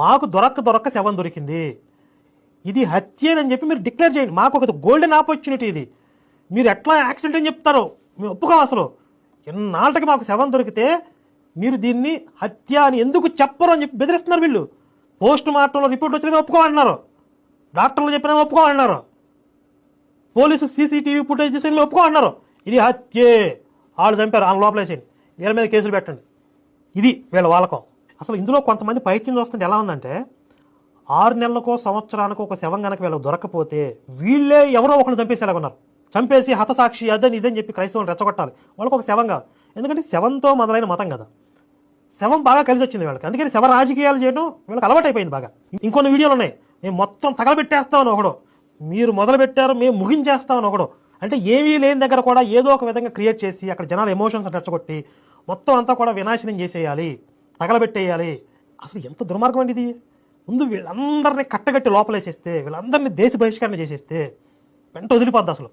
మాకు దొరక్క శవం దొరికింది, ఇది హత్యేనని చెప్పి మీరు డిక్లేర్ చేయండి. మాకు ఒక గోల్డెన్ ఆపర్చునిటీ ఇది. మీరు ఎట్లా యాక్సిడెంట్ అని చెప్తారో మేము ఒప్పుకోం. అసలు ఎన్నాళ్ళకి మాకు శవం దొరికితే మీరు దీన్ని హత్య అని ఎందుకు చెప్పరు అని చెప్పి బెదిరిస్తున్నారు వీళ్ళు. పోస్ట్ మార్టంలో రిపోర్ట్ వచ్చినా ఒప్పుకోవాలన్నారు, డాక్టర్లు చెప్పినా ఒప్పుకోవాలన్నారు, పోలీసు సీసీటీవీ ఫుటేజ్ తీసుకుని ఒప్పుకోవాలన్నారు. ఇది హత్యే, వాళ్ళు చంపారు, వాళ్ళ లోపలేసేయండి, వీళ్ళ మీద కేసులు పెట్టండి. ఇది వీళ్ళ వాళ్ళకం. అసలు ఇందులో కొంతమంది పైచ్యం చూస్తుంటే ఎలా ఉందంటే 6 నెలలకో సంవత్సరానికో ఒక శవం కనుక వీళ్ళకి దొరకపోతే వీళ్ళే ఎవరో ఒకరిని చంపేసేలాగా ఉన్నారు. చంపేసి హతసాక్షి అదని ఇదని చెప్పి క్రైస్తవులు రెచ్చగొట్టాలి. వాళ్ళకి ఒక శవం కాదు, ఎందుకంటే శవంతో మొదలైన మతం కదా. శవం బాగా కలిసి వచ్చింది వాళ్ళకి, అందుకని శవ రాజకీయాలు చేయడం వీళ్ళకి అలవాటు అయిపోయింది బాగా. ఇంకొన్ని వీడియోలు ఉన్నాయి, మేము మొత్తం తగలబెట్టేస్తామని ఒకడు, మీరు మొదలు పెట్టారు మేము ముగించేస్తామని ఒకడు. అంటే ఏమీ లేని దగ్గర కూడా ఏదో ఒక విధంగా క్రియేట్ చేసి అక్కడ జనాల ఎమోషన్స్ రెచ్చగొట్టి మొత్తం అంతా కూడా వినాశనం చేసేయాలి, తగలబెట్టేయాలి. అసలు ఎంత దుర్మార్గం అండి ఇది. ముందు వీళ్ళందరినీ కట్టగట్టి లోపలేసేస్తే, వీళ్ళందరినీ దేశ బహిష్కరణ చేసేస్తే వెంట వదిలిపోద్ది అసలు.